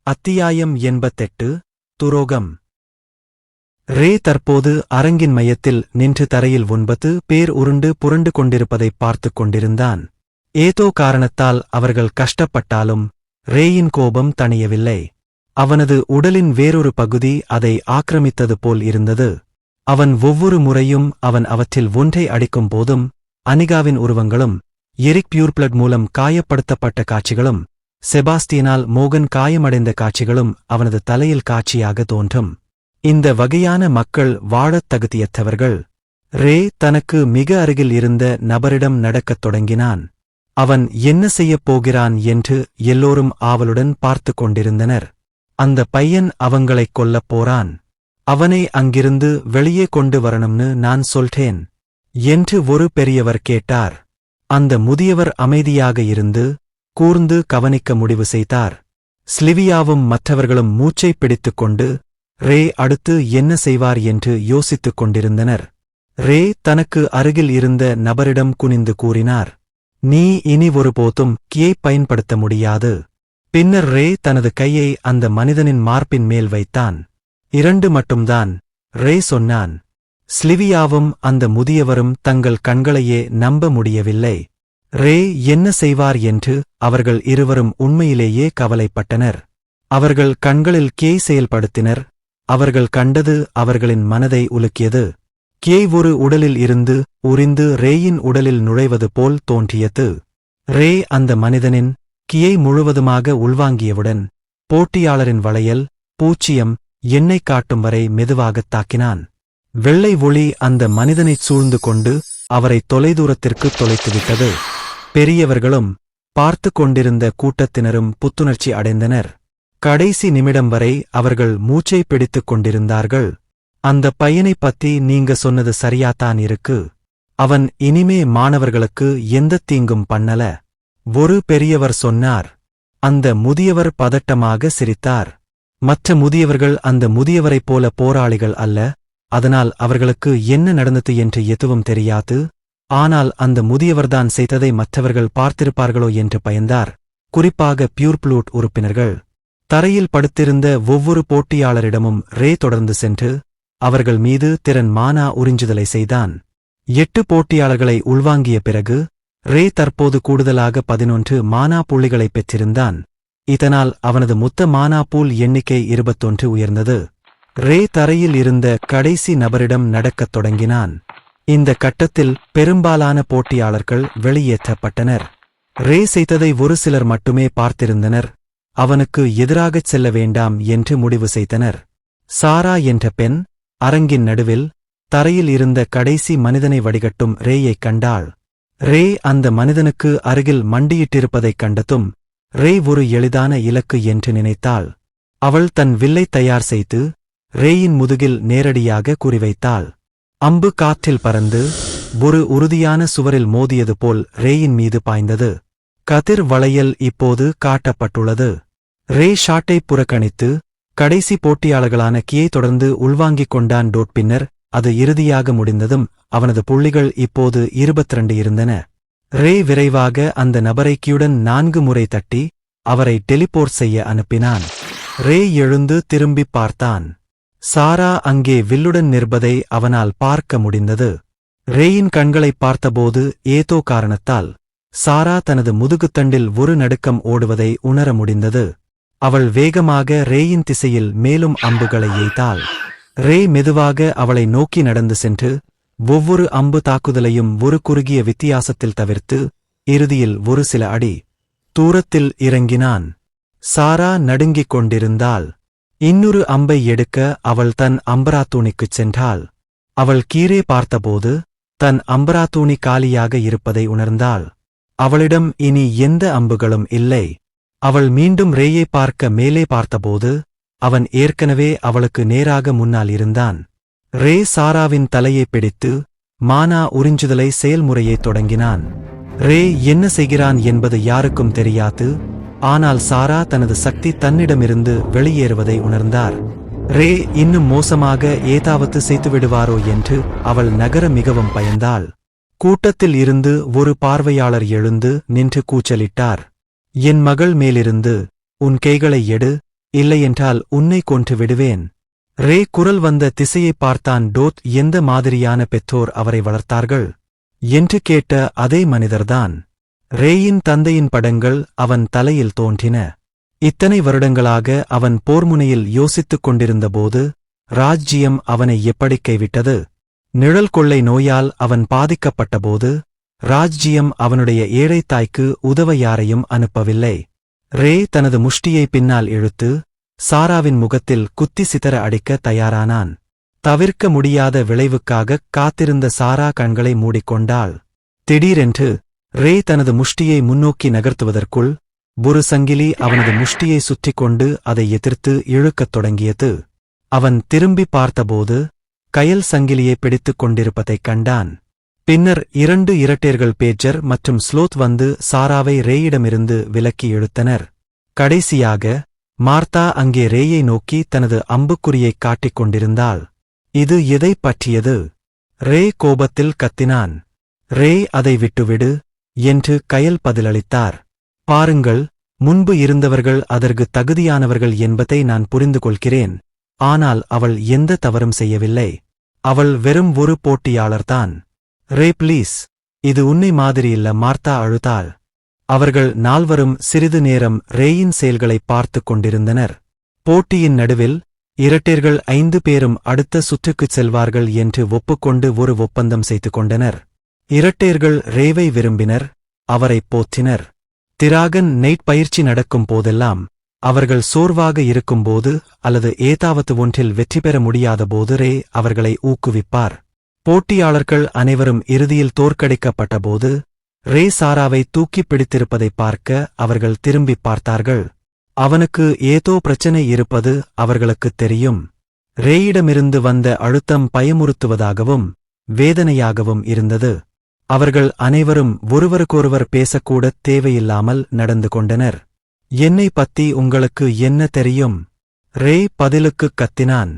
அத்தியாயம் 88 துரோகம். ரே தற்போது அரங்கின் மையத்தில் நின்று தரையில் 9 பேர் உருண்டு புரண்டு கொண்டிருப்பதைப் பார்த்துக் கொண்டிருந்தான். ஏதோ காரணத்தால் அவர்கள் கஷ்டப்பட்டாலும் ரேயின் கோபம் தணியவில்லை. அவனது உடலின் வேறொரு பகுதி அதை ஆக்கிரமித்தது போல் இருந்தது. அவன் ஒவ்வொரு முறையும் அவன் அவற்றில் ஒன்றை அடிக்கும் போதும் அனிகாவின் உருவங்களும், எரிக் பியூர்ப்ளட் மூலம் காயப்படுத்தப்பட்ட காட்சிகளும், செபாஸ்டியனால் மோகன் காயமடைந்த காட்சிகளும் அவனது தலையில் காட்சியாக தோன்றும். இந்த வகையான மக்கள் வாழத் தகுதியற்றவர்கள். ரே தனக்கு மிக அருகில் இருந்த நபரிடம் நடக்கத் தொடங்கினான். அவன் என்ன செய்யப் போகிறான் என்று எல்லோரும் ஆவலுடன் பார்த்துக் கொண்டிருந்தனர். அந்த பையன் அவங்களைக் கொல்லப் போறான். அவனை அங்கிருந்து வெளியே கொண்டு வரணும்னு நான் சொல்றேன் என்று ஒரு பெரியவர் கேட்டார். அந்த முதியவர் அமைதியாக இருந்து கூர்ந்து கவனிக்க முடிவு செய்தார். ஸ்லிவியாவும் மற்றவர்களும் மூச்சைப் பிடித்துக் கொண்டு ரே அடுத்து என்ன செய்வார் என்று யோசித்துக் கொண்டிருந்தனர். ரே தனக்கு அருகில் இருந்த நபரிடம் குனிந்து கூறினார், நீ இனி ஒருபோதும் கீயைப் பயன்படுத்த முடியாது. பின்னர் ரே தனது கையை அந்த மனிதனின் மார்பின் மேல் வைத்தான். 2 மட்டும்தான், ரே சொன்னான். ஸ்லிவியாவும் அந்த முதியவரும் தங்கள் கண்களையே நம்ப முடியவில்லை. ரே என்ன செய்வார் என்று அவர்கள் இருவரும் உண்மையிலேயே கவலைப்பட்டனர். அவர்கள் கண்களில் கேய் செயல்படுத்தினர். அவர்கள் கண்டது அவர்களின் மனதை உலுக்கியது. கேய் ஒரு உடலில் இருந்து உரிந்து ரேயின் உடலில் நுழைவது போல் தோன்றியது. ரே அந்த மனிதனின் கியை முழுவதுமாக உள்வாங்கியவுடன் போட்டியாளரின் வளையல், பூச்சியம், எண்ணெய் காட்டும் வரை மெதுவாகத் தாக்கினான். வெள்ளை ஒளி அந்த மனிதனைச் சூழ்ந்து கொண்டு அவரை தொலைதூரத்திற்கு தொலைத்துவிட்டது. பெரியவர்களும் பார்த்து கொண்டிருந்த கூட்டத்தினரும் புத்துணர்ச்சி அடைந்தனர். கடைசி நிமிடம் வரை அவர்கள் மூச்சை பிடித்துக் கொண்டிருந்தார்கள். அந்த பையனைப் பத்தி நீங்க சொன்னது சரியாத்தான் இருக்கு. அவன் இனிமே மாணவர்களுக்கு எந்தத் தீங்கும் பண்ணல. ஒரு பெரியவர் சொன்னார். அந்த முதியவர் பதட்டமாக சிரித்தார். மற்ற முதியவர்கள் அந்த முதியவரைப் போல போராளிகள் அல்ல. அதனால் அவர்களுக்கு என்ன நடந்தது என்று எதுவும் தெரியாது. ஆனால் அந்த முதியவர்தான் செய்ததை மற்றவர்கள் பார்த்திருப்பார்களோ என்று பயந்தார். குறிப்பாக பியூர்ப்ளூட் உறுப்பினர்கள். தரையில் படுத்திருந்த ஒவ்வொரு போட்டியாளரிடமும் ரே தொடர்ந்து சென்று அவர்கள் மீது திறன் மானா உறிஞ்சுதலை செய்தான். 8 போட்டியாளர்களை உள்வாங்கிய பிறகு ரே தற்போது கூடுதலாக 11 மானா புள்ளிகளைப் பெற்றிருந்தான். இதனால் அவனது மொத்த மானா பூல் எண்ணிக்கை 21 உயர்ந்தது. ரே தரையில் இருந்த கடைசி நபரிடம் நடக்கத் தொடங்கினான். இந்த கட்டத்தில் பெரும்பாலான போட்டியாளர்கள் வெளியேற்றப்பட்டனர். ரே செய்ததை ஒரு சிலர் மட்டுமே பார்த்திருந்தனர். அவனுக்கு எதிராகச் செல்ல வேண்டாம் என்று முடிவு செய்தனர். சாரா என்ற பெண் அரங்கின் நடுவில் தரையில் இருந்த கடைசி மனிதனை வடிகட்டும் ரேயைக் கண்டாள். ரே அந்த மனிதனுக்கு அருகில் மண்டியிட்டிருப்பதைக் கண்டதும் ரே ஒரு எளிதான இலக்கு என்று நினைத்தாள். அவள் தன் வில்லை தயார் செய்து ரேயின் முதுகில் நேரடியாக குறிவைத்தாள். அம்பு காற்றில் பறந்து ஒரு உறுதியான சுவரில் மோதியது போல் ரேயின் மீது பாய்ந்தது. கதிர் வளையல் இப்போது காட்டப்பட்டுள்ளது. ரே ஷாட்டை புறக்கணித்து கடைசி போட்டியாளர்களான கியை தொடர்ந்து உள்வாங்கிக் கொண்டான். பின்னர் அது இறுதியாக முடிந்ததும் அவனது புள்ளிகள் இப்போது 22 இருந்தன. ரே விரைவாக அந்த நபரை கியுடன் 4 முறை தட்டி அவரை டெலிபோர்ட் செய்ய அனுப்பினான். ரே எழுந்து திரும்பிப் பார்த்தான். சாரா அங்கே வில்லுடன் நிற்பதை அவனால் பார்க்க முடிந்தது. ரேயின் கண்களைப் பார்த்தபோது ஏதோ காரணத்தால் சாரா தனது முதுகுத்தண்டில் ஒரு நடுக்கம் ஓடுவதை உணர முடிந்தது. அவள் வேகமாக ரேயின் திசையில் மேலும் அம்புகளை எய்தாள். ரே மெதுவாக அவளை நோக்கி நடந்து சென்று ஒவ்வொரு அம்பு தாக்குதலையும் ஒரு குறுகிய வித்தியாசத்தில் தவிர்த்து இறுதியில் ஒரு சில அடி தூரத்தில் இறங்கினான். சாரா நடுங்கிக் கொண்டிருந்தாள். இன்னொரு அம்பை எடுக்க அவள் தன் அம்பராத்தூணிக்குச் சென்றாள். அவள் கீழே பார்த்தபோது தன் அம்பராத்தூணி காலியாக இருப்பதை உணர்ந்தாள். அவளிடம் இனி எந்த அம்புகளும் இல்லை. அவள் மீண்டும் ரேயை பார்க்க மேலே பார்த்தபோது அவன் ஏற்கனவே அவளுக்கு நேராக முன்னால் இருந்தான். ரே சாராவின் தலையை பிடித்து மானா உறிஞ்சுதலை செயல்முறையைத் தொடங்கினான். ரே என்ன செய்கிறான் என்பது யாருக்கும் தெரியாது. ஆனால் சாரா தனது சக்தி தன்னிடமிருந்து வெளியேறுவதை உணர்ந்தார். ரே இன்னும் மோசமாக ஏதாவது செய்துவிடுவாரோ என்று அவள் நகர மிகவும் பயந்தாள். கூட்டத்தில் இருந்து ஒரு பார்வையாளர் எழுந்து நின்று கூச்சலிட்டார். என் மகள் மேலிருந்து உன் கைகளை எடு, இல்லையென்றால் உன்னை கொன்று விடுவேன். ரே குரல் வந்த திசையைப் பார்த்தான். டோத், எந்த மாதிரியான பெற்றோர் அவரை வளர்த்தார்கள் என்று கேட்ட அதே மனிதர்தான். ரேயின் தந்தையின் படங்கள் அவன் தலையில் தோன்றின. இத்தனை வருடங்களாக அவன் போர்முனையில் யோசித்துக் கொண்டிருந்தபோது ராஜ்ஜியம் அவனை எப்படி கைவிட்டது? நிழல் கொள்ளை நோயால் அவன் பாதிக்கப்பட்டபோது ராஜ்ஜியம் அவனுடைய ஏழை தாய்க்கு உதவ யாரையும் அனுப்பவில்லை. ரே தனது முஷ்டியை பின்னால் இழுத்து சாராவின் முகத்தில் குத்தி சிதற அடிக்க தயாரானான். தவிர்க்க முடியாத விளைவுக்காகக் காத்திருந்த சாரா கண்களை மூடிக்கொண்டாள். திடீரென்று ரே தனது முஷ்டியை முன்னோக்கி நகர்த்துவதற்குள் ஒரு சங்கிலி அவனது முஷ்டியை சுற்றிக் கொண்டு அதை எதிர்த்து இழுக்கத் தொடங்கியது. அவன் திரும்பி பார்த்தபோது கயல் சங்கிலியை பிடித்துக் கொண்டிருப்பதைக் கண்டான். பின்னர் 2 இரட்டையர்கள் பேஜர் மற்றும் ஸ்லோத் வந்து சாராவை ரேயிடமிருந்து விலக்கி இழுத்தனர். கடைசியாக மார்த்தா அங்கே ரேயை நோக்கி தனது அம்புக்குறியைக் காட்டிக் கொண்டிருந்தாள். இது எதைப் பற்றியது? ரே கோபத்தில் கத்தினான். ரே, அதை விட்டுவிடு என்று கயல் பதிலளித்தார். பாருங்கள், முன்பு இருந்தவர்கள் அதற்கு தகுதியானவர்கள் என்பதை நான் புரிந்து கொள்கிறேன். ஆனால் அவள் எந்த தவறும் செய்யவில்லை. அவள் வெறும் ஒரு போட்டியாளர்தான். ரே, ப்ளீஸ், இது உன்னை மாதிரியில்ல. மார்த்தா அழுதாள். அவர்கள் நால்வரும் சிறிது நேரம் ரேயின் செயல்களைப் பார்த்துக் கொண்டிருந்தனர். போட்டியின் நடுவில் இரட்டையர்கள் 5 பேரும் அடுத்த சுற்றுக்குச் செல்வார்கள் என்று ஒப்புக்கொண்டு ஒரு ஒப்பந்தம் செய்து கொண்டனர். இரட்டையர்கள் ரேவை விரும்பினர், அவரைப் போற்றினர். திராகன் நைட் பயிற்சி நடக்கும் போதெல்லாம், அவர்கள் சோர்வாக இருக்கும்போது அல்லது ஏதாவது ஒன்றில் வெற்றி பெற முடியாதபோது ரே அவர்களை ஊக்குவிப்பார். போட்டியாளர்கள் அனைவரும் இறுதியில் தோற்கடிக்கப்பட்டபோது ரே சாராவை தூக்கிப் பிடித்திருப்பதைப் பார்க்க அவர்கள் திரும்பிப் பார்த்தார்கள். அவனுக்கு ஏதோ பிரச்சனை இருப்பது அவர்களுக்குத் தெரியும். ரேயிடமிருந்து வந்த அழுத்தம் பயமுறுத்துவதாகவும் வேதனையாகவும் இருந்தது. அவர்கள் அனைவரும் ஒருவருக்கொருவர் பேசக்கூடத் தேவையில்லாமல் நடந்து கொண்டனர். என்னை பத்தி உங்களுக்கு என்ன தெரியும்? ரே பதிலுக்குக் கத்தினான்.